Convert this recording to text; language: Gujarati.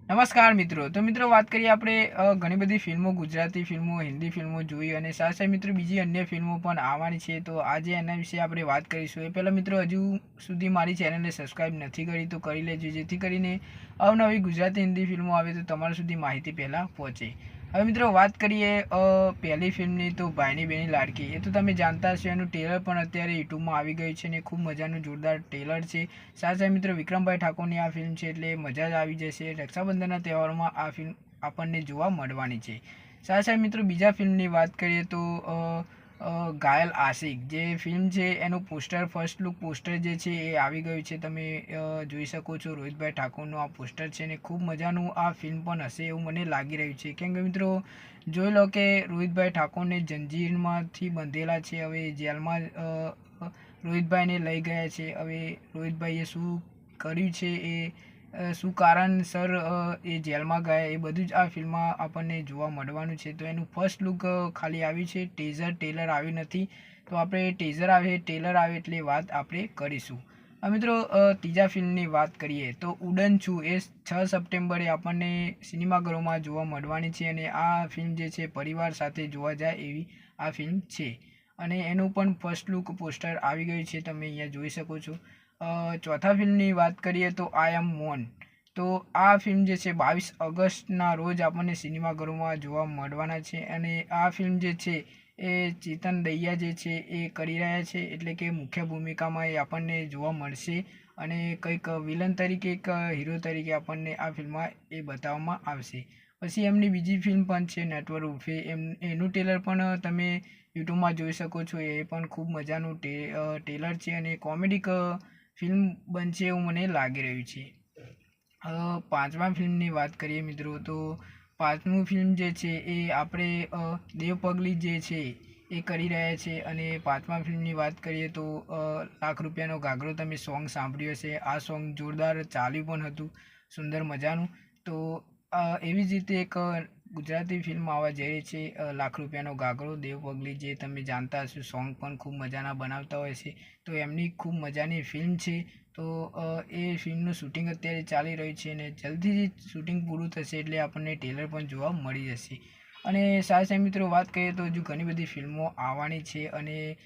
નમસ્કાર મિત્રો. તો મિત્રો વાત કરીએ આપણે ઘણી બધી ફિલ્મો, ગુજરાતી ફિલ્મો, હિન્દી ફિલ્મો જોઈ અને સાથે સાથે મિત્રો બીજી અન્ય ફિલ્મો પણ આવવાની છે. તો આજે એના વિશે આપણે વાત કરીશું. એ પહેલાં મિત્રો હજુ સુધી મારી ચેનલને સબસ્ક્રાઈબ નથી કરી તો કરી લેજો, જેથી કરીને અવનવી ગુજરાતી હિન્દી ફિલ્મો આવે તો તમારા સુધી માહિતી પહેલાં પહોંચે. હવે મિત્રો વાત કરીએ પહેલી ફિલ્મની, તો ભાઈની બહેની લાડકી. એ તો તમે જાણતા હશો, એનું ટ્રેલર પણ અત્યારે યુટ્યુબમાં આવી ગયું છે અને ખૂબ મજાનું જોરદાર ટ્રેલર છે. સાથે સાથે મિત્રો વિક્રમભાઈ ઠાકોરની આ ફિલ્મ છે એટલે મજા જ આવી જશે. રક્ષાબંધનના તહેવારોમાં આ ફિલ્મ આપણને જોવા મળવાની છે. સાથે સાથે મિત્રો બીજા ફિલ્મની વાત કરીએ તો ઘાયલ આશિક જે ફિલ્મ છે એનું પોસ્ટર, ફર્સ્ટ લુક પોસ્ટર જે છે એ આવી ગયું છે. તમે જોઈ શકો છો, રોહિતભાઈ ઠાકોરનું આ પોસ્ટર છે અને ખૂબ મજાનું આ ફિલ્મ પણ હશે એવું મને લાગી રહ્યું છે. કેમ કે મિત્રો જોઈ લો કે રોહિતભાઈ ઠાકોરને જંજીરમાંથી બંધેલા છે, હવે જેલમાં રોહિતભાઈને લઈ ગયા છે. હવે રોહિતભાઈએ શું કર્યું છે, એ શું કારણસર એ જેલમાં ગયા, એ બધું જ આ ફિલ્મમાં આપણને જોવા મળવાનું છે. તો એનું ફર્સ્ટ લુક ખાલી આવ્યું છે, ટેલર આવ્યું નથી. તો આપણે ટેઝર આવે, ટ્રેલર આવે એટલે વાત આપણે કરીશું. મિત્રો ત્રીજા ફિલ્મની વાત કરીએ તો ઉડન છું, એ 6 સપ્ટેમ્બરે આપણને સિનેમાઘરોમાં જોવા મળવાની છે અને આ ફિલ્મ જે છે પરિવાર સાથે જોવા જાય એવી આ ફિલ્મ છે. અને એનું પણ ફર્સ્ટ લુક પોસ્ટર આવી ગયું છે, તમે અહીંયા જોઈ શકો છો. ચોથા ફિલ્મની વાત કરીએ તો આઈ એમ મોન. તો આ ફિલ્મ જે છે 22 ઓગસ્ટના રોજ આપણને સિનેમાઘરોમાં જોવા મળવાના છે અને આ ફિલ્મ જે છે એ ચેતન દહિયા જે છે એ કરી રહ્યા છે, એટલે કે મુખ્ય ભૂમિકામાં એ આપણને જોવા મળશે અને કંઈક વિલન તરીકે, એક હીરો તરીકે આપણને આ ફિલ્મમાં એ બતાવવામાં આવશે. પછી એમની બીજી ફિલ્મ પણ છે નટવર ઉર્ફે, એનું ટ્રેલર પણ તમે યુટ્યુબમાં જોઈ શકો છો. એ પણ ખૂબ મજાનું ટ્રેલર છે અને કોમેડિક ફિલ્મ બનશે એવું મને લાગી રહ્યું છે. પાંચમા ફિલ્મની વાત કરીએ મિત્રો, તો પાંચમું ફિલ્મ જે છે એ આપણે દેવ પગલી જે છે એ કરી રહ્યા છે. અને પાંચમા ફિલ્મની વાત કરીએ તો લાખ રૂપિયાનો ઘાઘરો, તમે સોંગ સાંભળ્યું હશે. આ સોંગ જોરદાર ચાલ્યું પણ હતું, સુંદર મજાનું. તો એવી જ રીતે એક ગુજરાતી ફિલ્મ આવવા જઈ રહી છે, લાખ રૂપિયાનો ઘાઘરો, દેવ પગલી, જે તમે જાણતા હશો. સોંગ પણ ખૂબ મજાના બનાવતા હોય છે, તો એમની ખૂબ મજાની ફિલ્મ છે. તો એ ફિલ્મનું શૂટિંગ અત્યારે ચાલી રહ્યું છે અને જલ્દીથી શૂટિંગ પૂરું થશે એટલે આપણને ટ્રેલર પણ જોવા મળી જશે. અને સાથે સાથે મિત્રો વાત કરીએ તો હજુ ઘણી બધી ફિલ્મો આવવાની છે અને